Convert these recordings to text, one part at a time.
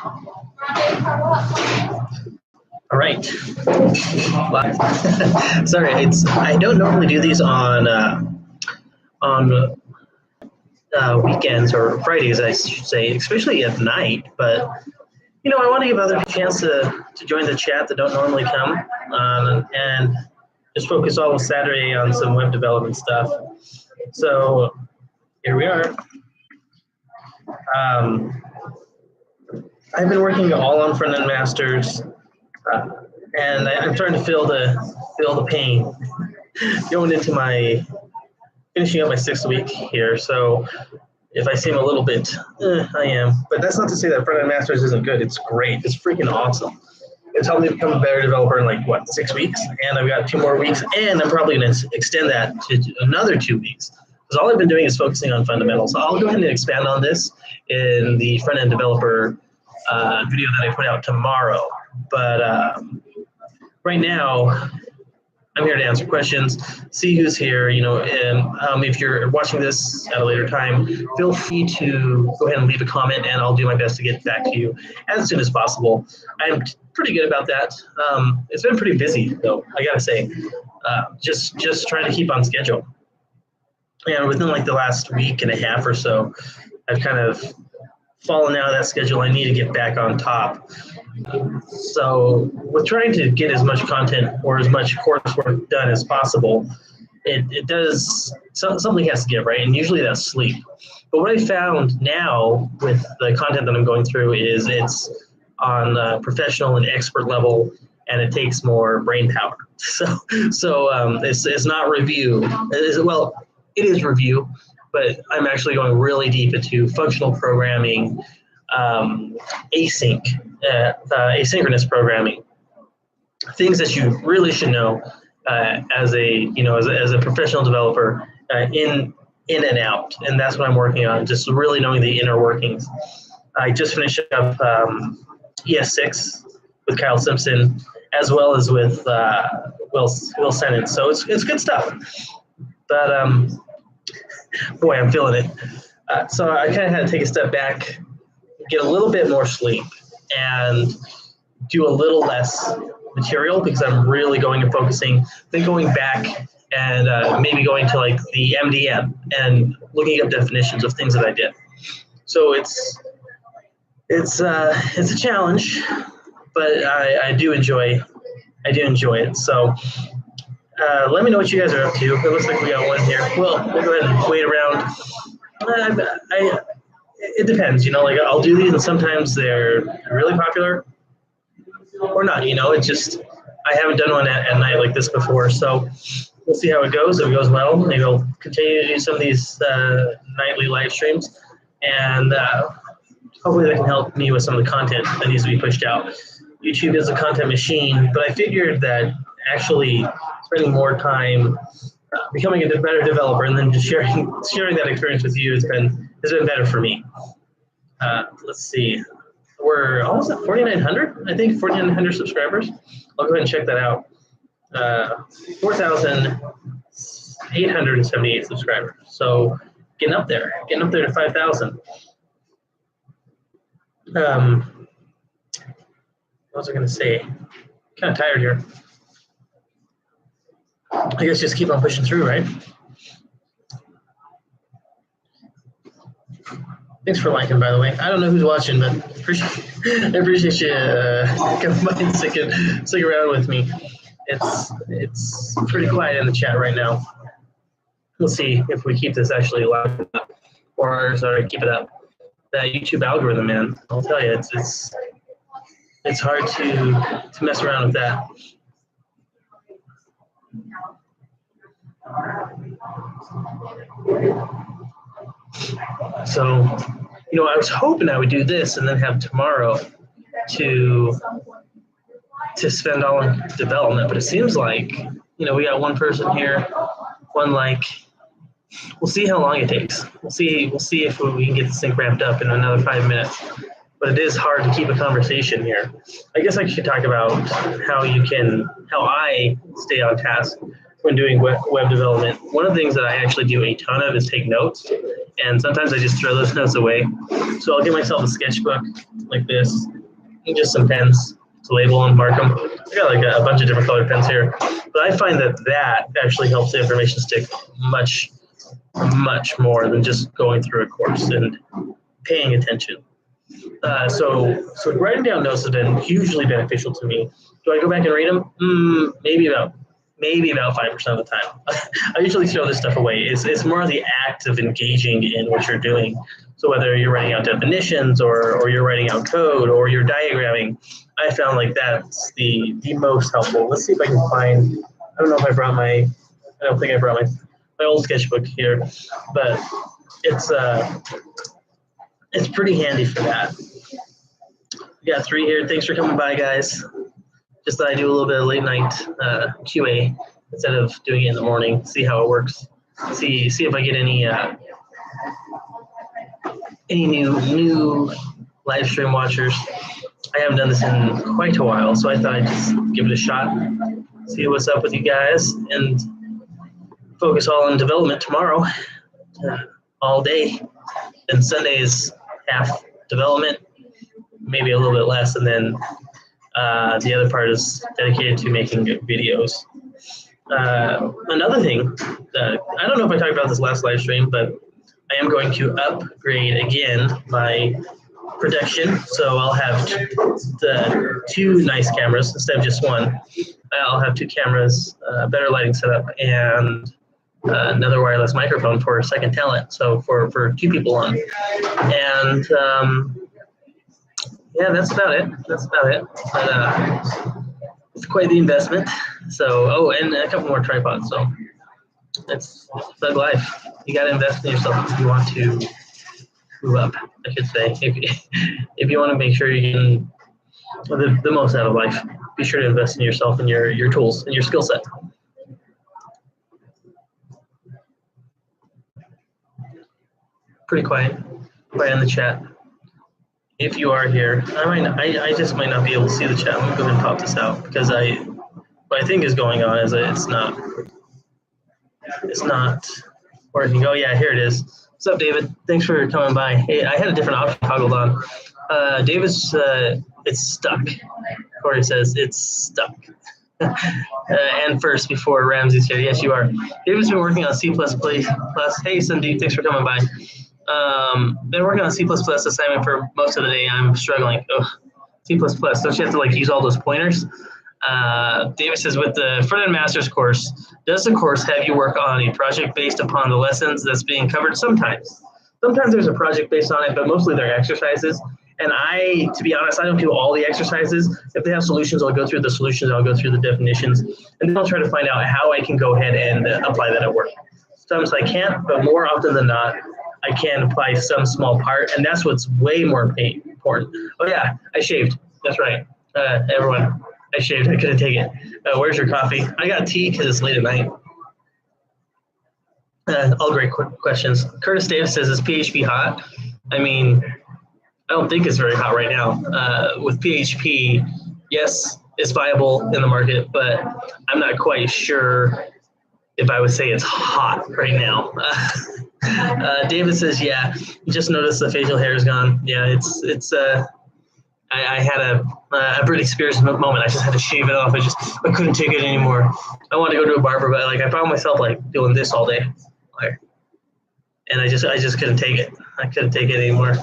All right. Sorry, I don't normally do these on weekends or Fridays, I should say, especially at night. But I want to give others a chance to join the chat that don't normally come, and just focus all of Saturday on some web development stuff. So here we are. I've been working all on front-end masters, and I'm starting to feel the pain going into finishing up my 6th week here. So if I seem a little bit, I am. But that's not to say that front-end masters isn't good. It's great. It's freaking awesome. It's helped me become a better developer in 6 weeks, and I've got 2 more weeks, and I'm probably going to extend that to another 2 weeks. Because all I've been doing is focusing on fundamentals. So I'll go ahead and expand on this in the front-end developer video that I put out tomorrow. But right now, I'm here to answer questions, see who's here, and if you're watching this at a later time, feel free to go ahead and leave a comment, and I'll do my best to get back to you as soon as possible. I'm pretty good about that. It's been pretty busy, though, I gotta say. Just trying to keep on schedule. And within the last week and a half or so, I've kind of fallen out of that schedule. I need to get back on top. So with trying to get as much content or as much coursework done as possible, it does, something has to give, right? And usually that's sleep. But what I found now with the content that I'm going through is it's on professional and expert level, and it takes more brain power. So it's not review. It is review, but I'm actually going really deep into functional programming, asynchronous programming, things that you really should know as a professional developer in and out, and that's what I'm working on. Just really knowing the inner workings. I just finished up ES6 with Kyle Simpson, as well as with Will Sennett. So it's good stuff. But boy, I'm feeling it. So I kind of had to take a step back, get a little bit more sleep, and do a little less material because I'm really going and focusing, then going back and maybe going to the MDM and looking up definitions of things that I did. So it's a challenge, but I do enjoy it. So let me know what you guys are up to. It looks like we got one here. We'll go ahead and wait around. It depends, I'll do these, and sometimes they're really popular or not. It's just I haven't done one at night like this before, so we'll see how it goes. If it goes well, maybe I'll continue to do some of these nightly live streams, and hopefully that can help me with some of the content that needs to be pushed out. YouTube is a content machine, but I figured that actually spending more time becoming a better developer and then just sharing that experience with you has been better for me. Let's see. We're almost at 4,900, I think, 4,900 subscribers. I'll go ahead and check that out. 4,878 subscribers. So getting up there to 5,000. What was I going to say? Kind of tired here. I guess just keep on pushing through, right? Thanks for liking, by the way. I don't know who's watching, but I appreciate you coming by and stick around with me. It's pretty quiet in the chat right now. We'll see if we keep this actually live or keep it up. That YouTube algorithm, man, I'll tell you, it's hard to mess around with that. So, I was hoping I would do this and then have tomorrow to spend all on development, but it seems like, we got one person here, one like. We'll see how long it takes. We'll see if we can get this thing ramped up in another 5 minutes. But it is hard to keep a conversation here. I guess I should talk about how I stay on task when doing web development. One of the things that I actually do a ton of is take notes, and sometimes I just throw those notes away. So I'll get myself a sketchbook like this, and just some pens to label and mark them. I got like a bunch of different colored pens here, but I find that actually helps the information stick much more than just going through a course and paying attention. So writing down notes has been hugely beneficial to me. Do I go back and read them? Maybe about 5% of the time. I usually throw this stuff away. It's more the act of engaging in what you're doing. So whether you're writing out definitions or you're writing out code or you're diagramming, I found like that's the most helpful. Let's see if I can find, I don't know if I don't think I brought my old sketchbook here, but it's pretty handy for that. We got 3 here. Thanks for coming by, guys. Just thought I'd do a little bit of late night QA instead of doing it in the morning. See how it works. See if I get any new live stream watchers. I haven't done this in quite a while, so I thought I'd just give it a shot. See what's up with you guys, and focus all on development tomorrow, all day. And Sunday is half development, maybe a little bit less, and then the other part is dedicated to making videos. Another thing, I don't know if I talked about this last live stream, but I am going to upgrade again my production. So I'll have the 2 nice cameras instead of just 1. I'll have 2 cameras, better lighting setup, and another wireless microphone for second talent. So for 2 people on. And yeah, that's about it. But it's quite the investment. So, and a couple more tripods. So it's thug life. You got to invest in yourself if you want to move up, I should say. If you want to make sure you're getting the most out of life, be sure to invest in yourself and your tools and your skill set. Pretty quiet in the chat. If you are here, I just might not be able to see the chat. Let me go ahead and pop this out, because what I think is going on is that it's not working. Oh yeah, here it is. What's up, David? Thanks for coming by. Hey, I had a different option toggled on. David's it's stuck. Corey says it's stuck. And first, before Ramsey's here, yes, you are. David's been working on C++. Hey, Sandeep, thanks for coming by. Been working on C++ assignment for most of the day. I'm struggling. Ugh, C++. Don't you have to use all those pointers? David says, with the front-end master's course, does the course have you work on a project based upon the lessons that's being covered? Sometimes there's a project based on it, but mostly they're exercises. And to be honest, I don't do all the exercises. If they have solutions, I'll go through the solutions, I'll go through the definitions, and then I'll try to find out how I can go ahead and apply that at work. Sometimes I can't, but more often than not, I can apply some small part, and that's what's way more important. Oh yeah, I shaved. That's right. Everyone, I shaved. I couldn't take it. Where's your coffee? I got tea because it's late at night. All great questions. Curtis Davis says, is PHP hot? I mean, I don't think it's very hot right now. With PHP, yes, it's viable in the market, but I'm not quite sure if I would say it's hot right now. David says, yeah, just noticed the facial hair is gone. Yeah, I had a Britney Spears moment. I just had to shave it off. I couldn't take it anymore. I wanted to go to a barber, but I found myself doing this all day. And I just couldn't take it. I couldn't take it anymore.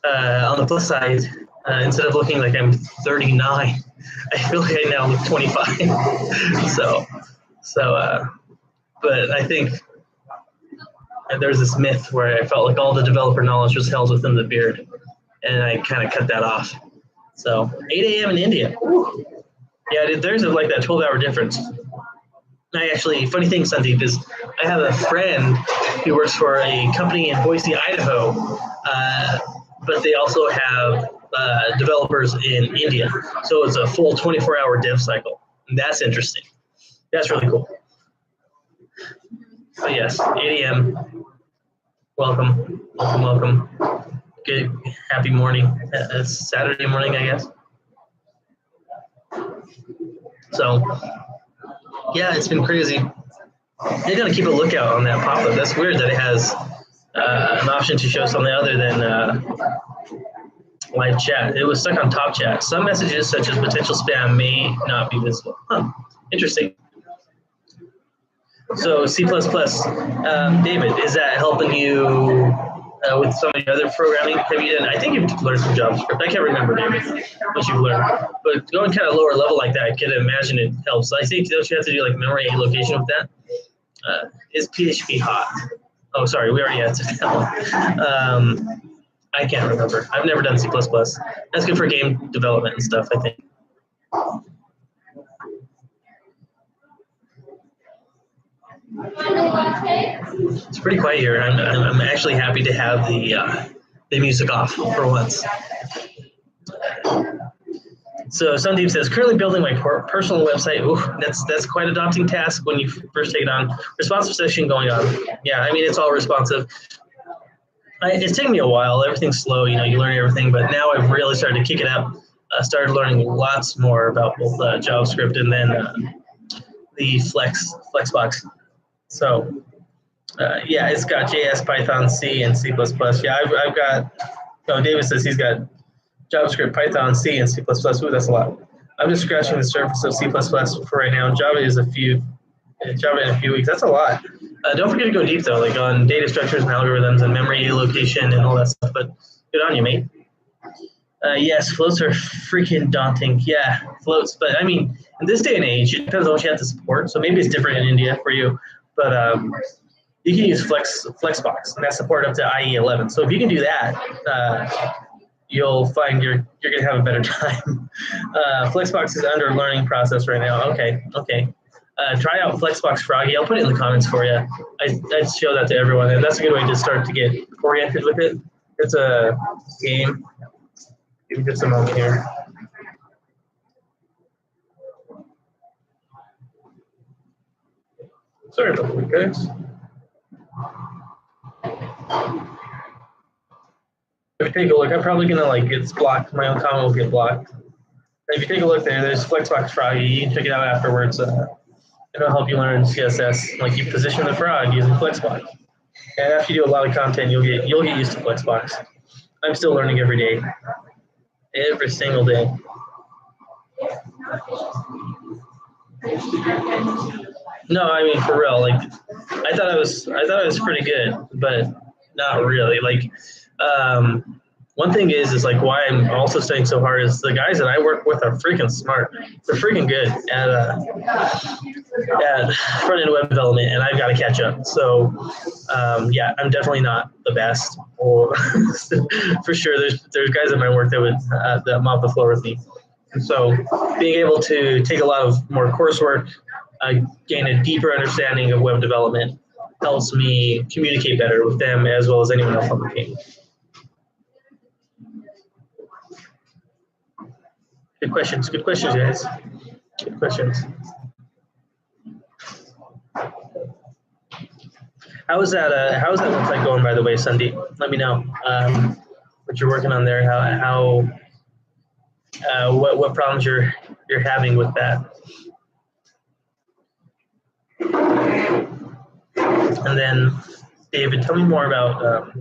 On the plus side, instead of looking like I'm 39, I feel like I now look 25. But I think there's this myth where I felt like all the developer knowledge was held within the beard, and I kind of cut that off. So 8 a.m. in India. Woo. Yeah, there's that 12-hour difference. Funny thing, Sandeep, is I have a friend who works for a company in Boise, Idaho, but they also have developers in India. So it's a full 24-hour dev cycle. And that's interesting. That's really cool. But yes, 8 a.m. Welcome. Good, happy morning. It's Saturday morning, I guess. So, yeah, it's been crazy. They're gonna keep a lookout on that pop-up. That's weird that it has an option to show something other than live chat. It was stuck on top chat. Some messages, such as potential spam, may not be visible. Huh. Interesting. So C++, David, is that helping you with some of the other programming? Have you done? I think you've learned some JavaScript. I can't remember, David, what you've learned. But going kind of lower level like that, I can imagine it helps. I think don't you have to do like memory allocation with that? Is PHP hot? Oh, sorry, we already answered that one. I can't remember. I've never done C++. That's good for game development and stuff, I think. It's pretty quiet here. I'm actually happy to have the music off for once. So Sandeep says, currently building my personal website. Ooh, that's quite a daunting task when you first take it on. Responsive session going on. Yeah, I mean, it's all responsive. It's taken me a while. Everything's slow. You know, you learn everything. But now I've really started to kick it up. Started learning lots more about both JavaScript and then the Flexbox. So yeah, it's got JS, Python, C, and C++. Yeah, I've got. Oh, David says he's got JavaScript, Python, C, and C++. Ooh, that's a lot. I'm just scratching the surface of C++ for right now. Java is Java in a few weeks. That's a lot. Don't forget to go deep though, like on data structures and algorithms and memory location and all that stuff. But good on you, mate. Yes, floats are freaking daunting. Yeah, floats. But I mean, in this day and age, it depends on what you have to support. So maybe it's different in India for you. But you can use Flexbox, and that's supported up to IE 11. So if you can do that, you'll find you're going to have a better time. Flexbox is under learning process right now. Okay. Try out Flexbox Froggy. I'll put it in the comments for you. I'd show that to everyone, and that's a good way to start to get oriented with it. It's a game. Give me just a moment here. Sorry about that, guys. If you take a look, I'm probably gonna it's blocked. My own comment will get blocked. If you take a look there's Flexbox Froggy. You can check it out afterwards. It'll help you learn CSS. Like you position the frog using Flexbox. And after you do a lot of content, you'll get used to Flexbox. I'm still learning every day, every single day. No, I mean for real. Like I thought it was pretty good, but not really. Like one thing is like why I'm also studying so hard is the guys that I work with are freaking smart. They're freaking good at front-end web development, and I've got to catch up. So yeah, I'm definitely not the best, or for sure. There's guys at my work that would that mop the floor with me. And so being able to take a lot of more coursework, gain a deeper understanding of web development, helps me communicate better with them as well as anyone else on the team. Good questions, guys. Good questions. How is that website going, by the way, Sandeep? Let me know what you're working on there. What problems you're having with that. And then, David, tell me more about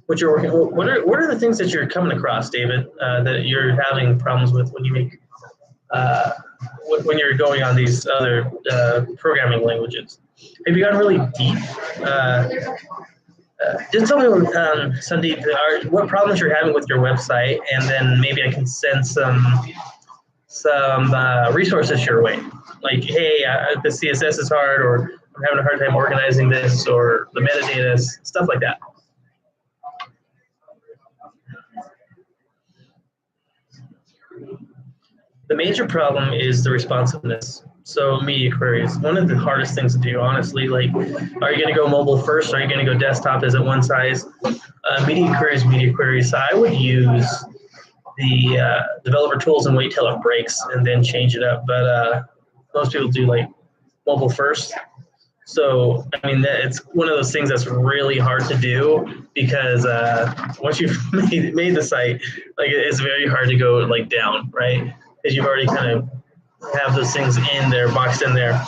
what you're working. What are the things that you're coming across, David, that you're having problems with when you make when you're going on these other programming languages? Have you gotten really deep? Just tell me, Sandeep, what problems you're having with your website, and then maybe I can send some resources your way. Like, hey, the CSS is hard, or I'm having a hard time organizing this, or the metadata, stuff like that. The major problem is the responsiveness. So media queries, one of the hardest things to do, honestly. Like, are you going to go mobile first? Or are you going to go desktop? Is it one size? Media queries. So I would use the developer tools and wait till it breaks and then change it up. But most people do like mobile first. So I mean, it's one of those things that's really hard to do because once you've made the site, like it's very hard to go like down, right? Because you've already kind of have those things in there, boxed in there.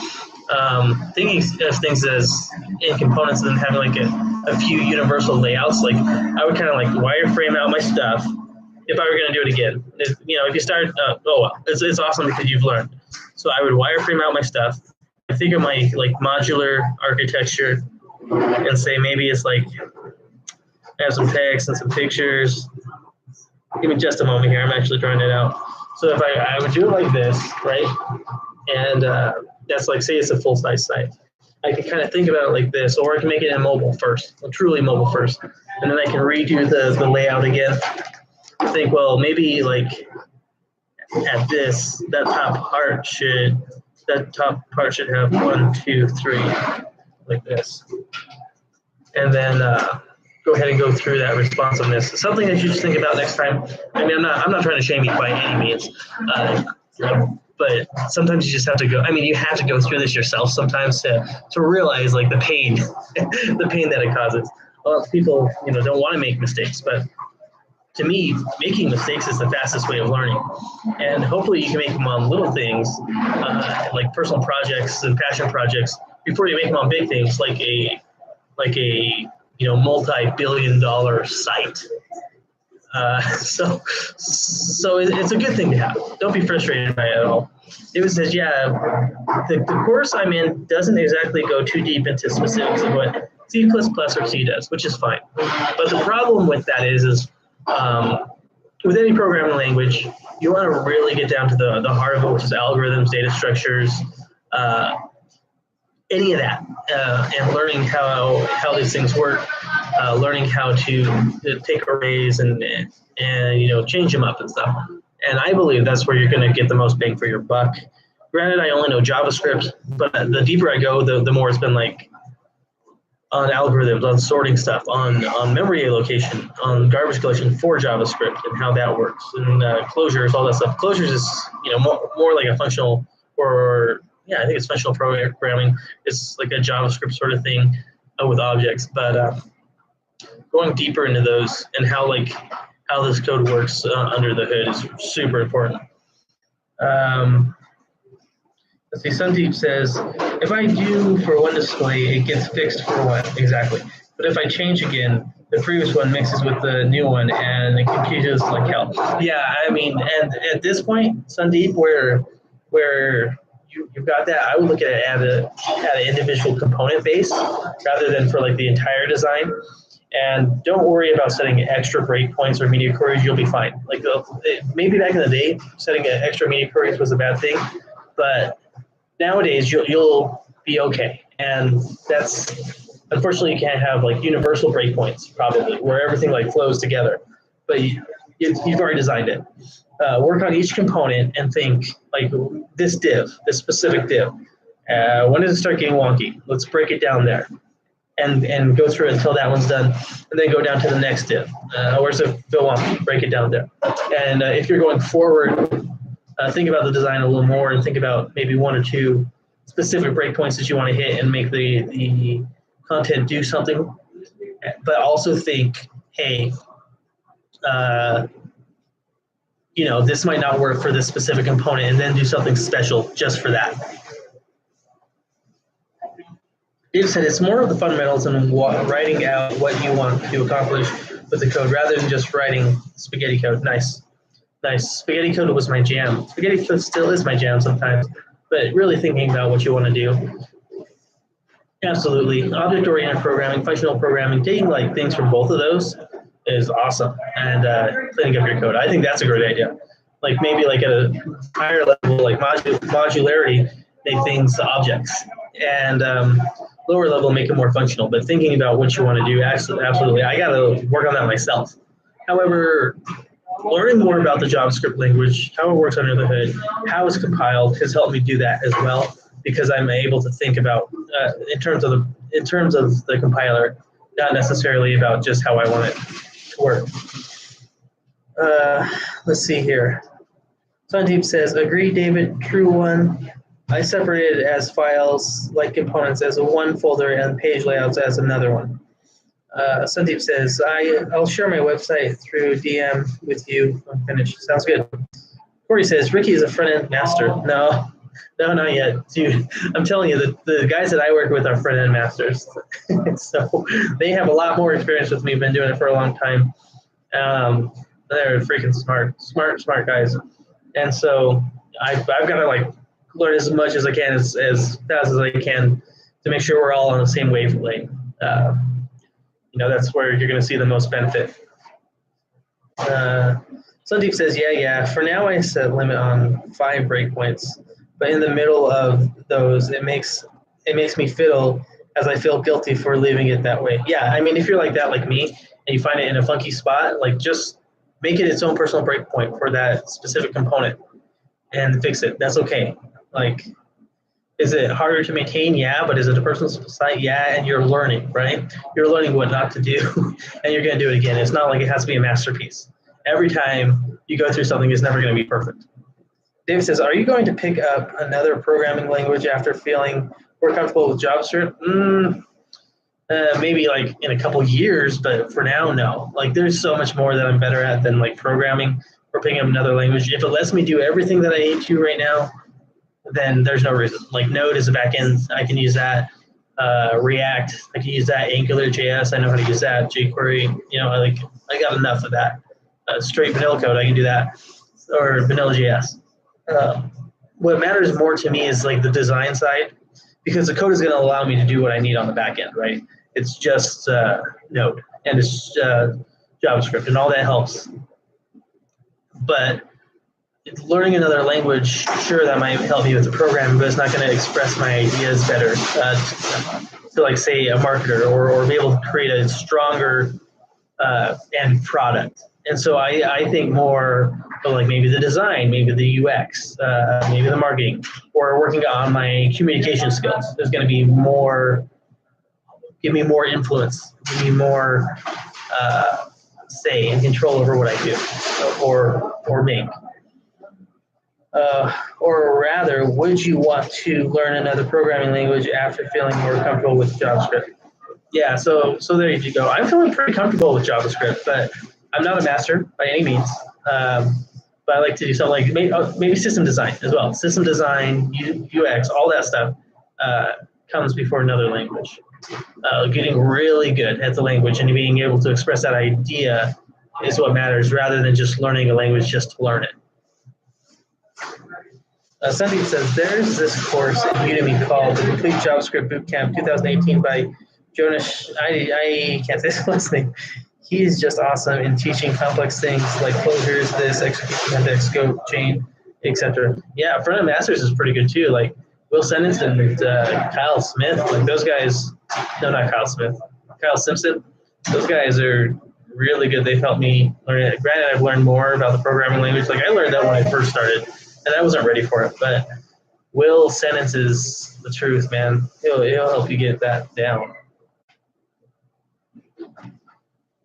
Thinking of things as in components and then having like a few universal layouts. Like I would kind of like wireframe out my stuff if I were going to do it again. If you start, oh well, it's awesome because you've learned. So I would wireframe out my stuff. I think of my like modular architecture and say maybe it's like I have some text and some pictures. Give me just a moment here. I'm actually trying it out. So if I would do it like this, right? And that's like, say it's a full-size site. I can kind of think about it like this, or I can make it in mobile first, truly mobile first. And then I can redo the layout again. Think, well, maybe like at this, that top part should have 1, 2, 3, like this. And then go ahead and go through that responsiveness. Something that you should think about next time. I mean, I'm not trying to shame you by any means, but sometimes you just have to go. I mean, you have to go through this yourself sometimes to realize like the pain, the pain that it causes. A lot of people, don't want to make mistakes, but to me, making mistakes is the fastest way of learning. And hopefully you can make them on little things, like personal projects and passion projects, before you make them on big things, like a multi-billion-dollar site. So it's a good thing to have. Don't be frustrated by it at all. David says, yeah, the course I'm in doesn't exactly go too deep into specifics of what C++ or C does, which is fine. But the problem with that is with any programming language, you want to really get down to the heart of it, which is algorithms, data structures, any of that, and learning how these things work, learning how to take arrays and change them up and stuff. And I believe that's where you're going to get the most bang for your buck. Granted, I only know JavaScript, but the deeper I go, the more it's been like on algorithms, on sorting stuff, on memory allocation, on garbage collection for JavaScript and how that works, and closures, all that stuff. Closures is more like a functional, or I think it's functional programming. It's like a JavaScript sort of thing with objects, but going deeper into those and how this code works under the hood is super important. Let's see, Sandeep says, if I do for one display, it gets fixed for one, exactly. But if I change again, the previous one mixes with the new one and it confuses like hell. Yeah, I mean, and at this point, Sandeep, where you've got that, I would look at it at an individual component base rather than for like the entire design. And don't worry about setting extra breakpoints or media queries, you'll be fine. Like maybe back in the day, setting extra media queries was a bad thing, but nowadays you'll be okay. And that's, unfortunately, you can't have like universal breakpoints probably where everything like flows together, but you've already designed it. Work on each component and think like this specific div. When does it start getting wonky? Let's break it down there. And go through it until that one's done, and then go down to the next div. Where's it go on? Break it down there. And if you're going forward, think about the design a little more and think about maybe 1 or 2 specific breakpoints that you want to hit and make the content do something. But also think, hey, this might not work for this specific component, and then do something special just for that. Dave said it's more of the fundamentals and writing out what you want to accomplish with the code rather than just writing spaghetti code. Nice. Spaghetti code was my jam. Spaghetti code still is my jam sometimes, but really thinking about what you want to do. Absolutely. Object-oriented programming, functional programming, taking like things from both of those is awesome, and cleaning up your code. I think that's a great idea. Like maybe like at a higher level, like modularity, make things objects, and lower level, make it more functional, but thinking about what you want to do, absolutely. I got to work on that myself. However, learning more about the JavaScript language, how it works under the hood, how it's compiled, has helped me do that as well, because I'm able to think about in terms of the compiler, not necessarily about just how I want it to work. Let's see here. Sandeep says, agree, David, true one. I separated it as files, like components, as a one folder and page layouts as another one. Sandeep says, I'll share my website through DM with you when finished. Sounds good. Corey says, Ricky is a front-end master. No, No, not yet, dude. I'm telling you, the guys that I work with are front end masters, so they have a lot more experience with me. Been doing it for a long time. They're freaking smart guys, and so I've got to like learn as much as I can, as fast as I can, to make sure we're all on the same wavelength. That's where you're going to see the most benefit. Sandeep says, yeah. For now, I set limit on 5 breakpoints, but in the middle of those, it makes me fiddle, as I feel guilty for leaving it that way. Yeah, I mean, if you're like that, like me, and you find it in a funky spot, like just make it its own personal breakpoint for that specific component and fix it. That's okay. Like, is it harder to maintain? Yeah, but is it a personal site? Yeah, and you're learning, right? You're learning what not to do, and you're going to do it again. It's not like it has to be a masterpiece. Every time you go through something, it's never going to be perfect. David says, are you going to pick up another programming language after feeling more comfortable with JavaScript? Maybe like in a couple years, but for now, no. Like there's so much more that I'm better at than like programming or picking up another language. If it lets me do everything that I need to right now, then there's no reason. Like Node is a backend, I can use that. React, I can use that. AngularJS, I know how to use that. jQuery, I got enough of that. Straight vanilla code, I can do that, or vanilla.js. What matters more to me is like the design side, because the code is going to allow me to do what I need on the back end, right? It's just Node and it's JavaScript, and all that helps. But learning another language, sure, that might help me with the programming, but it's not going to express my ideas better to like say a marketer or be able to create a stronger end product. And so I think more of like maybe the design, maybe the UX, maybe the marketing, or working on my communication skills is going to be more, give me more influence, give me more say and control over what I do or make. Or rather, would you want to learn another programming language after feeling more comfortable with JavaScript? Yeah, so there you go. I'm feeling pretty comfortable with JavaScript, but I'm not a master by any means. But I like to do something like maybe system design as well. System design, UX, all that stuff comes before another language. Getting really good at the language and being able to express that idea is what matters, rather than just learning a language just to learn it. Sandeep says, there's this course in Udemy called The Complete JavaScript Bootcamp 2018 by Jonas. I can't say his last name. He's just awesome in teaching complex things like closures, this, execution index, scope, chain, etc. Yeah, Front-End Masters is pretty good too. Like Will Sennett and Kyle Smith, like those guys. No, not Kyle Smith. Kyle Simpson. Those guys are really good. They've helped me learn it. Granted, I've learned more about the programming language. Like I learned that when I first started, and I wasn't ready for it. But Will Sennett is the truth, man. He'll help you get that down.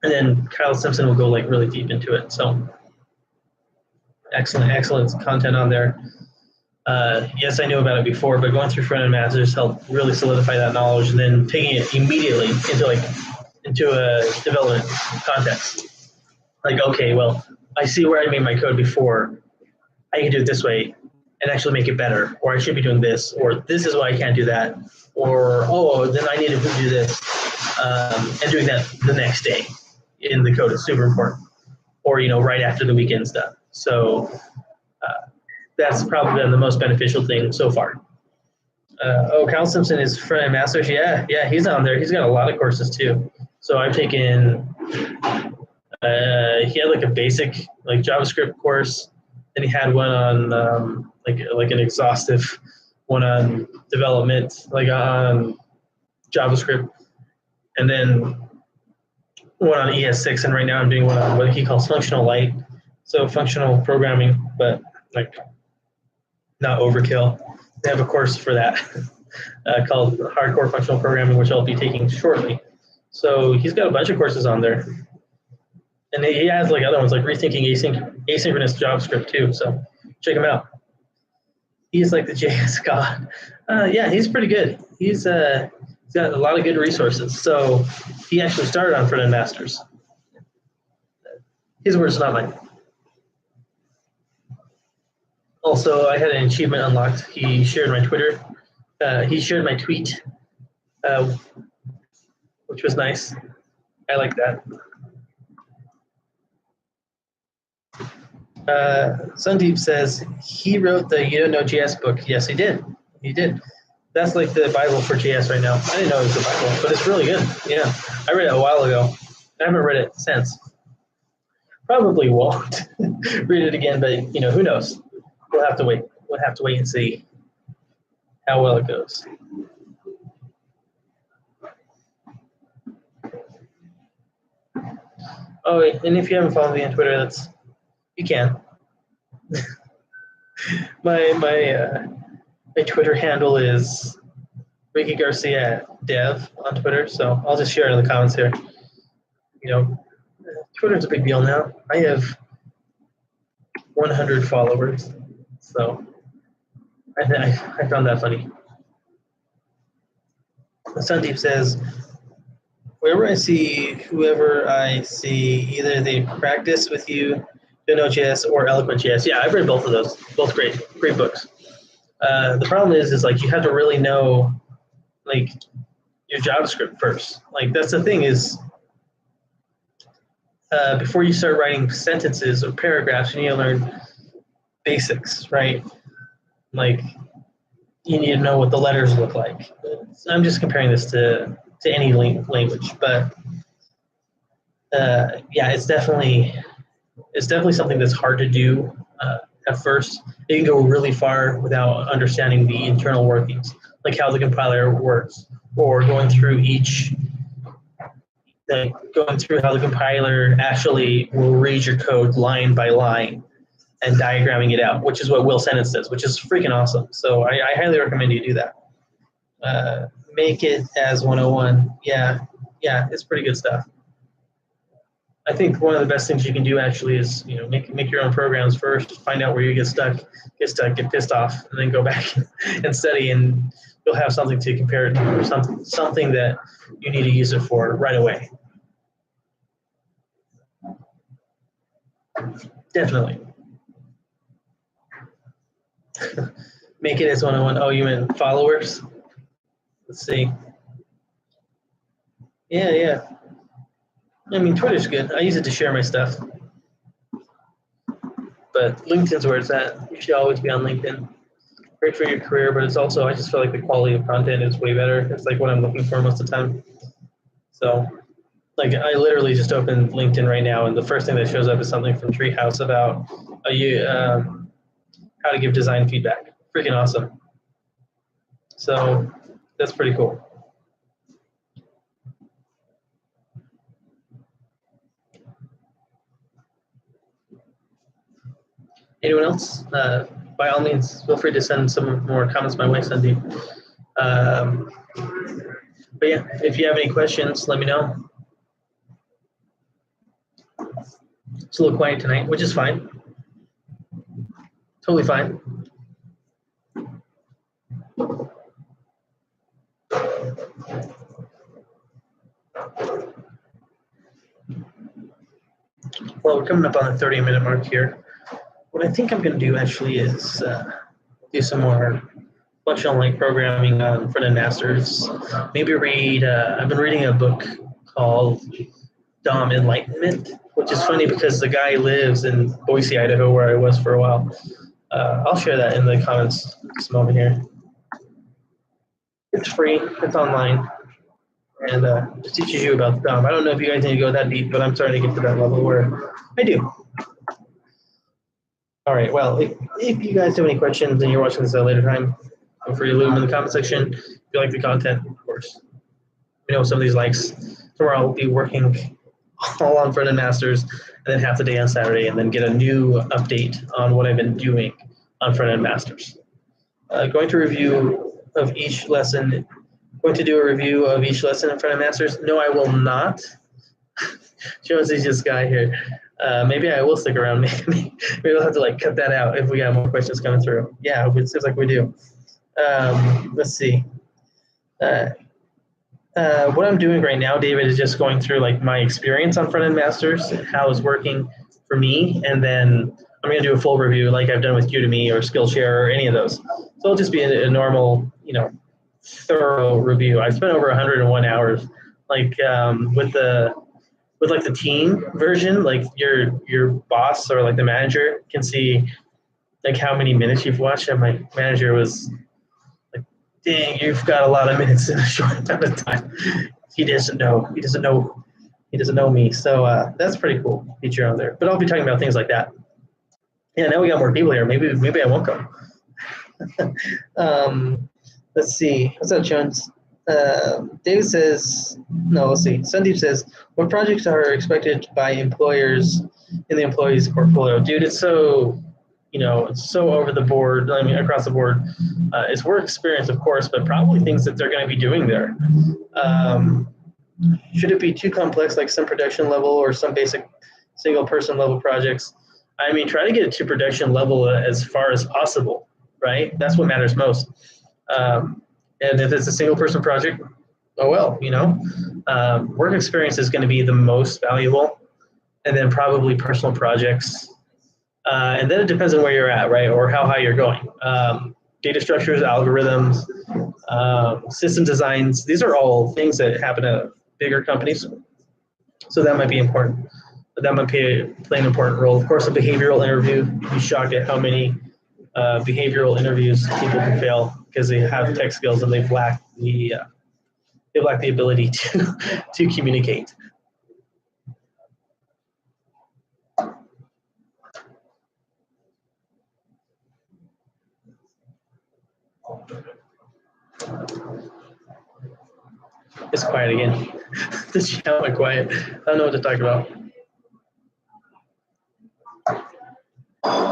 And then Kyle Simpson will go like really deep into it. So excellent content on there. Yes, I knew about it before, but going through Front-End Masters helped really solidify that knowledge, and then taking it immediately into a development context. Like, okay, well, I see where I made my code before. I can do it this way and actually make it better, or I should be doing this, or this is why I can't do that, or then I need to do this, and doing that the next day in the code is super important, or right after the weekend's done. So that's probably been the most beneficial thing so far. Kyle Simpson is Front-End Masters. Yeah, he's on there. He's got a lot of courses too. So I've taken. He had like a basic like JavaScript course. Then he had one on like an exhaustive one on development, like on JavaScript, and then one on ES6. And right now I'm doing one on what he calls functional light, so functional programming, but like not overkill. They have a course for that called Hardcore Functional Programming, which I'll be taking shortly. So he's got a bunch of courses on there. And he has like other ones like Rethinking Asynchronous JavaScript too. So check him out. He's like the JS god. Yeah, he's pretty good. He's got a lot of good resources. So he actually started on Front-End Masters. His words, not mine. Also, I had an achievement unlocked. He shared my Twitter. He shared my tweet, which was nice. I like that. Sandeep says he wrote the You Don't Know JS book. Yes, he did. He did. That's like the Bible for JS right now. I didn't know it was the Bible, but it's really good. Yeah, I read it a while ago. I haven't read it since. Probably won't read it again, but who knows? We'll have to wait. We'll have to wait and see how well it goes. Oh, and if you haven't followed me on Twitter, you can. my Twitter handle is Ricky Garcia Dev on Twitter, so I'll just share it in the comments here. Twitter's a big deal now. I have 100 followers, so I found that funny. Sandeep says, whoever I see, either they practice with you, Node.js or Eloquent.js. Yeah, I've read both of those. Both great books. The problem is like you have to really know like your JavaScript first. Like that's the thing is before you start writing sentences or paragraphs, you need to learn basics, right? Like you need to know what the letters look like. I'm just comparing this to any language, but yeah, it's definitely something that's hard to do at first. It can go really far without understanding the internal workings, like how the compiler works, or going through how the compiler actually will read your code line by line and diagramming it out, which is what Will Sentence does, which is freaking awesome. So I highly recommend you do that. Make it as 101. Yeah, it's pretty good stuff. I think one of the best things you can do actually is make your own programs first, find out where you get stuck, get pissed off, and then go back and study, and you'll have something to compare it to, or something that you need to use it for right away. Definitely. Make it as 101. Oh, you meant followers? Let's see. Yeah. I mean, Twitter's good. I use it to share my stuff. But LinkedIn's where it's at. You should always be on LinkedIn. Great for your career, but it's also, I just feel like the quality of content is way better. It's like what I'm looking for most of the time. So, like, I literally just opened LinkedIn right now, and the first thing that shows up is something from Treehouse about how to give design feedback. Freaking awesome. So, that's pretty cool. Anyone else? By all means, feel free to send some more comments my way, Sandeep. But yeah, if you have any questions, let me know. It's a little quiet tonight, which is fine. Totally fine. Well, we're coming up on the 30-minute mark here. What I think I'm going to do actually is do some more functional-like programming on front-end masters. Maybe read, I've been reading a book called DOM Enlightenment, which is funny because the guy lives in Boise, Idaho, where I was for a while. I'll share that in the comments this moment here. It's free, it's online, and just teaches you about DOM. I don't know if you guys need to go that deep, but I'm starting to get to that level where I do. All right, well, if you guys have any questions and you're watching this at a later time, feel free to leave them in the comment section. If you like the content, of course. Some of these likes. Tomorrow I'll be working all on front-end masters, and then half the day on Saturday, and then get a new update on what I've been doing on front-end masters. Going to do a review of each lesson in front-end masters? No, I will not. Jonesy's just guy here. Maybe I will stick around. Maybe we'll have to cut that out if we got more questions coming through. Yeah, it seems like we do. Let's see. What I'm doing right now, David, is just going through my experience on front-end masters and how it's working for me, and then I'm going to do a full review like I've done with Udemy or Skillshare or any of those. So it'll just be a normal, thorough review. I've spent over 101 hours, like with like the team version, like your boss or like the manager can see like how many minutes you've watched. And my manager was like, "Dang, you've got a lot of minutes in a short amount of time." He doesn't know. He doesn't know me. So that's pretty cool feature on there. But I'll be talking about things like that. Yeah, now we got more people here. Maybe I won't come. Let's see. What's up, Jones? David says, no, let's see. Sandeep says, what projects are expected by employers in the employee's portfolio? Dude, it's so, it's so over the board. I mean, across the board. It's work experience, of course, but probably things that they're going to be doing there. Should it be too complex, like some production level or some basic single person level projects? I mean, try to get it to production level as far as possible, right? That's what matters most. And if it's a single person project, oh well, work experience is going to be the most valuable, and then probably personal projects. And then it depends on where you're at, right? Or how high you're going. Data structures, algorithms, system designs, these are all things that happen at bigger companies. So that might be important. But that might play an important role. Of course, a behavioral interview, you'd be shocked at how many behavioral interviews people can fail because they have tech skills and they've lacked the ability to communicate. It's quiet again. The chat went quiet. I don't know what to talk about.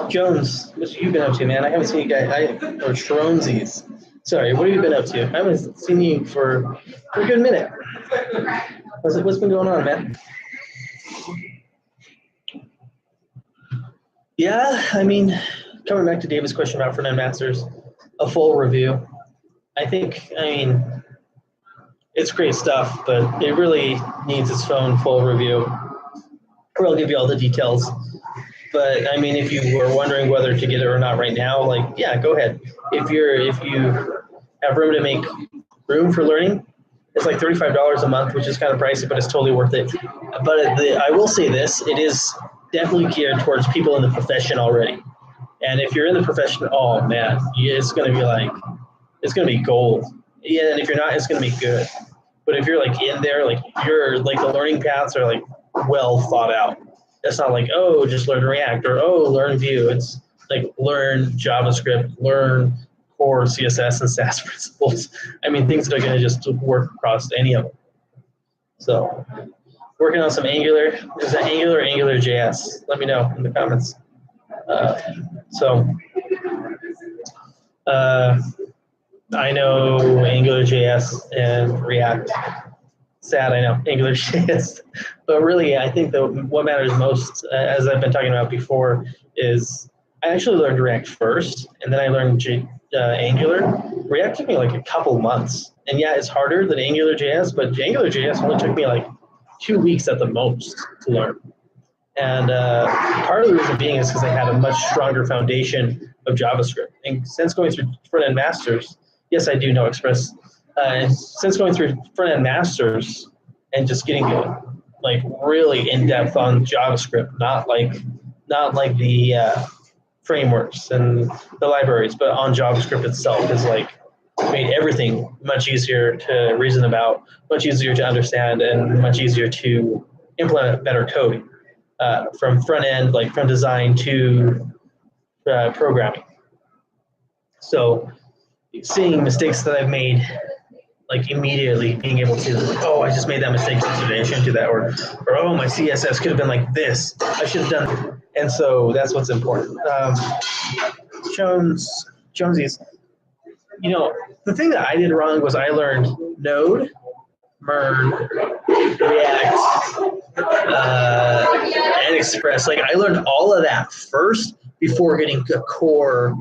Jones, what have you been up to, man? I haven't seen you guys. Or Shronesies. Sorry, what have you been up to? I haven't seen you for a good minute. What's been going on, man? Yeah, I mean, coming back to David's question about front-end masters, a full review. I mean, it's great stuff, but it really needs its own full review. Where I'll give you all the details. But I mean, if you were wondering whether to get it or not right now, like, yeah, go ahead. If you have room to make room for learning, it's like $35 a month, which is kind of pricey, but it's totally worth it. But I will say this, it is definitely geared towards people in the profession already. And if you're in the profession, oh man, it's going to be gold. Yeah, and if you're not, it's going to be good. But if you're like in there, like you're like the learning paths are like well thought out. It's not like, oh, just learn React or, oh, learn Vue. It's like learn JavaScript, learn core CSS and Sass principles. I mean, things that are going to just work across any of them. So working on some Angular. Is it Angular or AngularJS? Let me know in the comments. I know AngularJS and React. Sad, I know, AngularJS. But really, I think that what matters most, as I've been talking about before, is I actually learned React first, and then I learned Angular. React took me like a couple months. And yeah, it's harder than AngularJS, but AngularJS only took me like 2 weeks at the most to learn. And part of the reason being is because I had a much stronger foundation of JavaScript. And since going through front-end masters, yes, I do know Express. And since going through front-end masters and just getting like really in-depth on JavaScript, not like the frameworks and the libraries, but on JavaScript itself is like made everything much easier to reason about, much easier to understand, and much easier to implement better code from front end, like from design to programming. So seeing mistakes that I've made, like immediately being able to, oh, I just made that mistake yesterday, I shouldn't do that, or oh, my CSS could have been like this, I should have done that. And so that's what's important. Jonesies, the thing that I did wrong was I learned Node, Mern, React, and Express. Like I learned all of that first before getting a core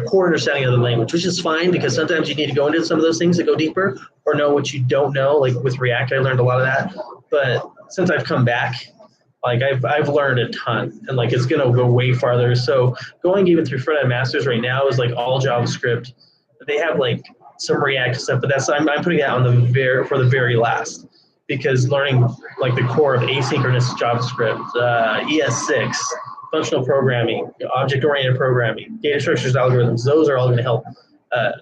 core understanding of the language, which is fine because sometimes you need to go into some of those things to go deeper or know what you don't know. Like with React, I learned a lot of that. But since I've come back, Like I've learned a ton, and like it's gonna go way farther. So going even through front end masters right now is like all JavaScript. They have like some React stuff, but that's I'm putting that on for the very last, because learning like the core of asynchronous JavaScript, ES6, functional programming, object-oriented programming, data structures, algorithms, those are all going to help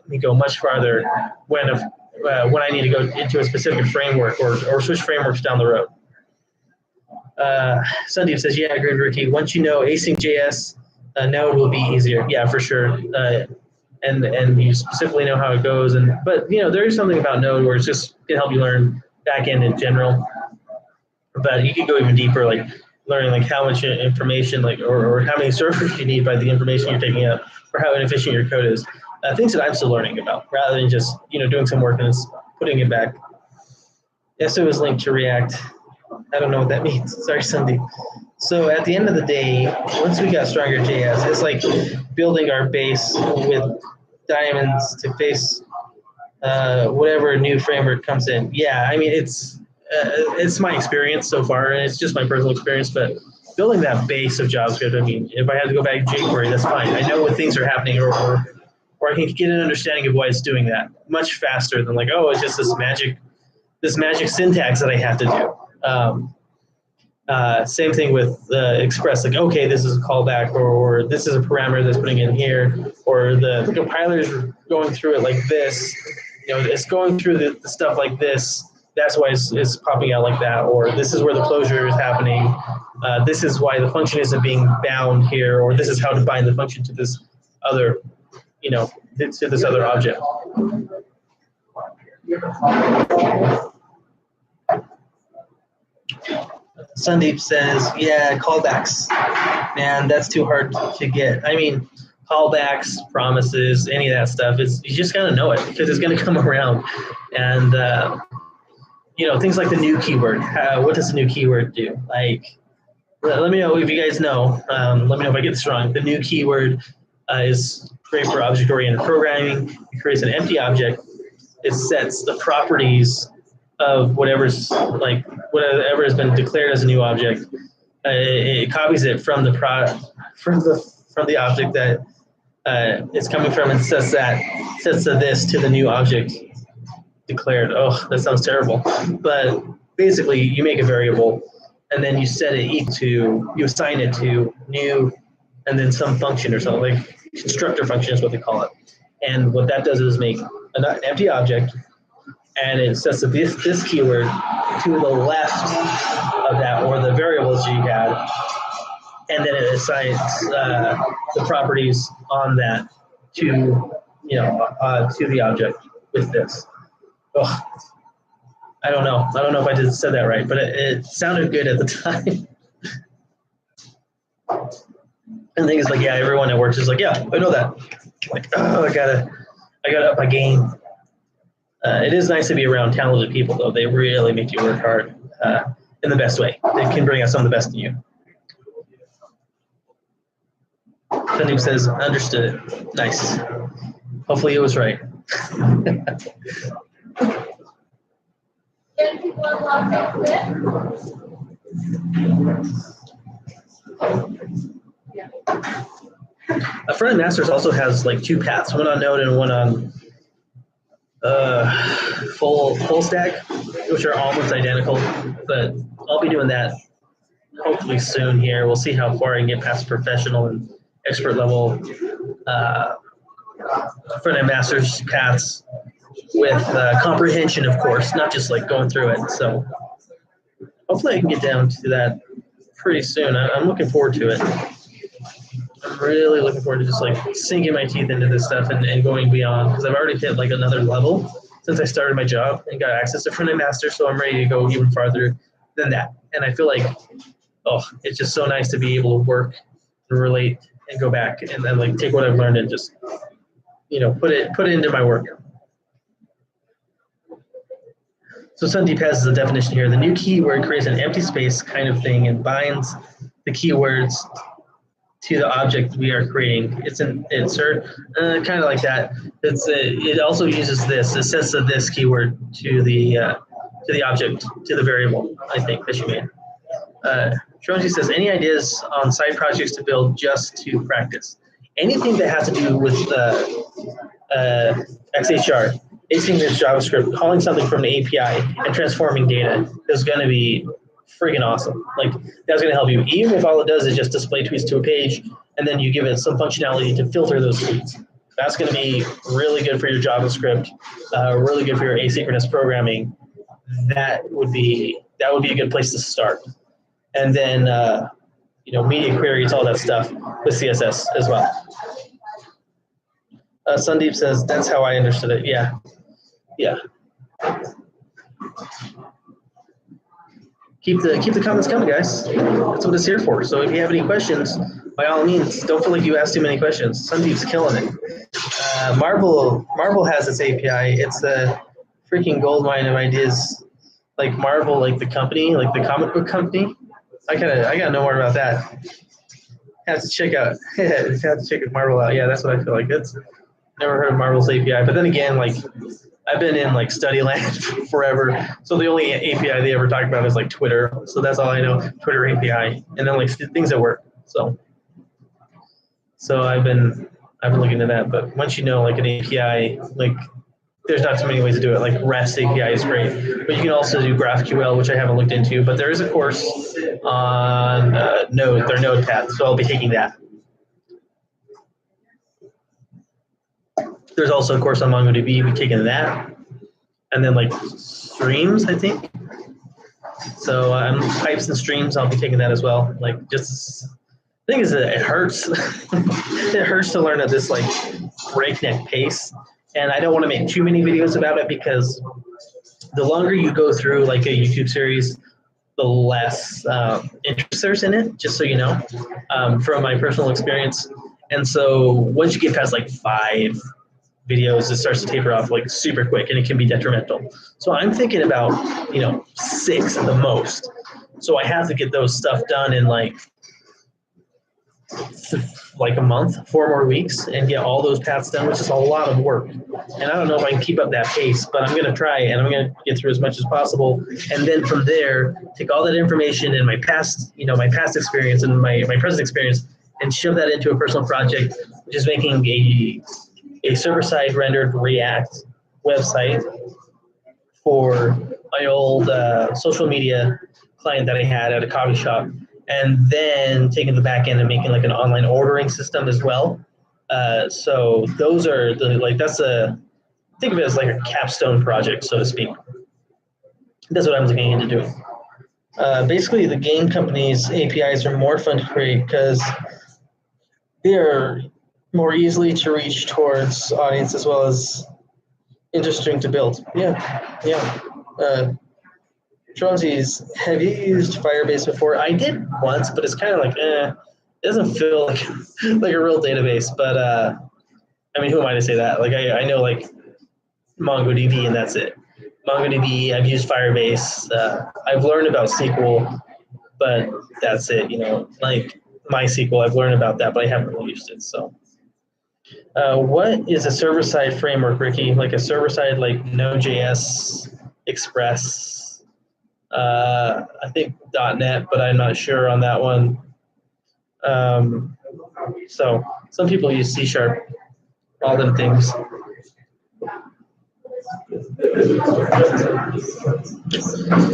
me go much farther when I need to go into a specific framework or switch frameworks down the road. Sandeep says, yeah, I agree with Ricky. Once you know async.js, Node will be easier. Yeah, for sure. And you specifically know how it goes. But there is something about Node where it's just can help you learn backend in general. But you could go even deeper, like learning like how much information, like or how many servers you need by the information you're taking up, or how inefficient your code is. Things that I'm still learning about, rather than just doing some work and putting it back. SO is linked to React. I don't know what that means. Sorry, Cindy. So at the end of the day, once we got Stronger JS, it's like building our base with diamonds to face whatever new framework comes in. Yeah, I mean it's my experience so far, and it's just my personal experience. But building that base of JavaScript, I mean, if I had to go back to jQuery, that's fine. I know what things are happening, or I can get an understanding of why it's doing that much faster than like, oh, it's just this magic syntax that I have to do. Same thing with Express, like, okay, this is a callback, or this is a parameter that's putting in here, or the compiler is going through it like this. It's going through the stuff like this. That's why it's popping out like that, or this is where the closure is happening. This is why the function isn't being bound here, or this is how to bind the function to this other, to this other object. Sandeep says, yeah, callbacks. Man, that's too hard to get. I mean, callbacks, promises, any of that stuff, you just got to know it, because it's going to come around. And, things like the new keyword. What does the new keyword do? Like, let me know if you guys know. Let me know if I get this wrong. The new keyword is great for object-oriented programming. It creates an empty object. It sets the properties of whatever has been declared as a new object. It copies it from the object that it's coming from, and sets this to the new object declared. Oh, that sounds terrible. But basically, you make a variable, and then you set it you assign it to new, and then some function or something, like constructor function is what they call it. And what that does is make an empty object, and it sets this keyword to the left of that, or the variables you had, and then it assigns the properties on that to the object with this. Oh, I don't know if I said that right, but it sounded good at the time. And the thing is, like, yeah, everyone that works is like, yeah, I know that. Like, oh, I gotta up my game. It is nice to be around talented people, though. They really make you work hard in the best way. They can bring out some of the best in you. Sandeep says, understood it. Nice. Hopefully it was right. Front-end Masters also has like two paths, one on Node and one on full stack, which are almost identical, but I'll be doing that hopefully soon here. We'll see how far I can get past professional and expert level front-end Masters paths with comprehension, of course, not just like going through it. So hopefully I can get down to that pretty soon. I'm looking forward to it. I'm really looking forward to just like sinking my teeth into this stuff and going beyond, because I've already hit like another level since I started my job and got access to front-end Masters, so I'm ready to go even farther than that. And I feel like, it's just so nice to be able to work and relate and go back and then like take what I've learned and just, put it into my work. So Sandeep has the definition here. The new keyword creates an empty space kind of thing and binds the keywords to the object we are creating. It's an insert, kind of like that. It also uses this. It sets this keyword to the object, to the variable, I think, that you made. Shronji says, any ideas on side projects to build just to practice? Anything that has to do with XHR, asynchronous JavaScript, calling something from the API and transforming data is going to be freaking awesome. Like, that's going to help you, even if all it does is just display tweets to a page, and then you give it some functionality to filter those tweets. That's going to be really good for your JavaScript, really good for your asynchronous programming. That would be a good place to start. And then, media queries, all that stuff with CSS as well. Sandeep says, that's how I understood it. Yeah. Keep the comments coming, guys. That's what it's here for. So if you have any questions, by all means, don't feel like you asked too many questions. Sandeep's killing it. Marvel has its API. It's the freaking goldmine of ideas. Like Marvel, like the company, like the comic book company. I gotta know more about that. Have to check Marvel out. Yeah, that's what I feel like. It's never heard of Marvel's API. But then again, like I've been in like study land forever. So the only API they ever talk about is like Twitter. So that's all I know, Twitter API, and then like things that work. So I've been looking into that. But once you know like an API, like there's not too many ways to do it. Like REST API is great, but you can also do GraphQL, which I haven't looked into. But there is a course on Node, their Node path, so I'll be taking that. There's also a course on MongoDB. We're taking that, and then like streams, I think. So pipes and streams, I'll be taking that as well. Like just the thing is that it hurts. It hurts to learn at this like breakneck pace. And I don't want to make too many videos about it because the longer you go through like a YouTube series, the less interest there's in it, just so you know, from my personal experience. And so once you get past like 5 videos, it starts to taper off like super quick and it can be detrimental. So I'm thinking about, 6 at the most. So I have to get those stuff done in like a month, 4 more weeks, and get all those paths done, which is a lot of work. And I don't know if I can keep up that pace, but I'm going to try, and I'm going to get through as much as possible. And then from there, take all that information and my past experience and my present experience, and shove that into a personal project, which is making a server-side rendered React website for my old social media client that I had at a coffee shop. And then taking the back end and making like an online ordering system as well. So those are think of it as like a capstone project, so to speak. That's what I'm looking into doing. Basically, the game companies' APIs are more fun to create because they are more easily to reach towards audience as well as interesting to build. Yeah. Tronsies, have you used Firebase before? I did once, but it's kind of like, it doesn't feel like a real database. But who am I to say that? Like, I know like MongoDB, and that's it. MongoDB, I've used Firebase. I've learned about SQL, but that's it. Like MySQL, I've learned about that, but I haven't really used it. So, what is a server-side framework, Ricky? Like a server-side, like Node.js, Express. I think .NET, but I'm not sure on that one. So some people use C#, all them things.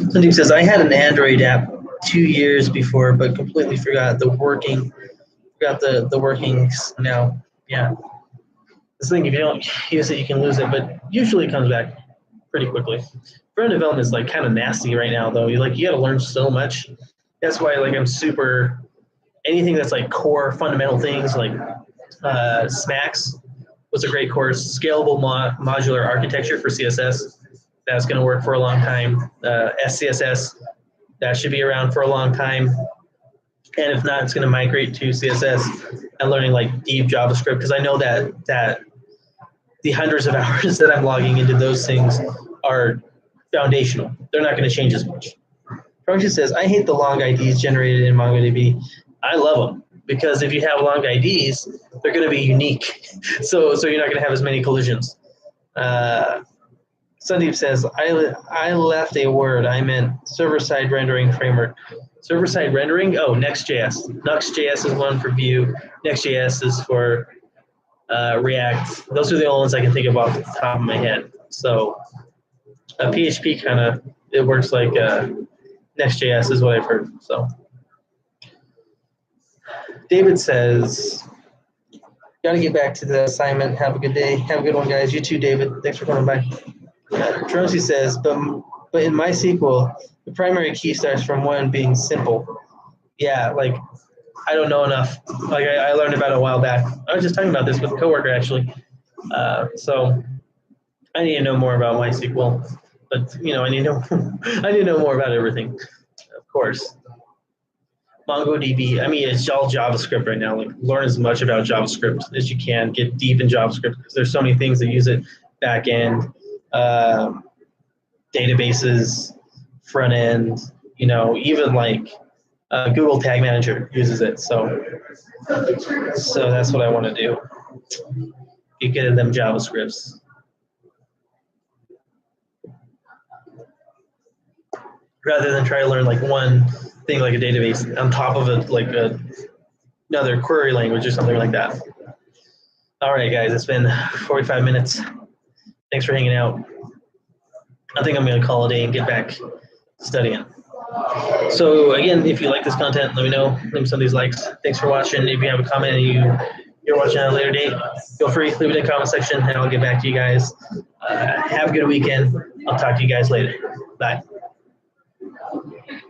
Sandeep says, I had an Android app 2 years before, but completely forgot the workings now. Yeah. This thing, if you don't use it, you can lose it, but usually it comes back pretty quickly. Front development is like kind of nasty right now, though. You got to learn so much. That's why I'm super anything that's like core fundamental things like SMAX was a great course. Scalable modular architecture for CSS. That's going to work for a long time. SCSS, that should be around for a long time. And if not, it's going to migrate to CSS and learning like deep JavaScript, because I know that the hundreds of hours that I'm logging into those things are foundational. They're not going to change as much. Function says, I hate the long IDs generated in MongoDB. I love them because if you have long IDs, they're going to be unique. So you're not going to have as many collisions. Sandeep says, I left a word. I meant server-side rendering framework. Server-side rendering. Oh, Next.js. Next.js is one for Vue. Next.js is for React. Those are the only ones I can think of off the top of my head. So PHP kind of, it works like Next.js is what I've heard. So David says, got to get back to the assignment. Have a good day. Have a good one, guys. You too, David. Thanks for coming by. Troncy says, but in MySQL, the primary key starts from one being simple. Yeah, like I don't know enough. Like I learned about it a while back. I was just talking about this with a coworker actually. So I need to know more about MySQL. But I need to know I need to know more about everything, of course. MongoDB. I mean, it's all JavaScript right now. Like, learn as much about JavaScript as you can. Get deep in JavaScript because there's so many things that use it. Back end, databases, front end. Even like Google Tag Manager uses it. So that's what I want to do. Get good at them JavaScripts. Rather than try to learn like one thing like a database on top of it, like another query language or something like that. All right, guys, it's been 45 minutes. Thanks for hanging out. I think I'm going to call it a day and get back studying. So again, if you like this content, let me know. Leave me some of these likes. Thanks for watching. If you have a comment and you're watching at a later date, feel free, leave it in the comment section and I'll get back to you guys. Have a good weekend. I'll talk to you guys later. Bye.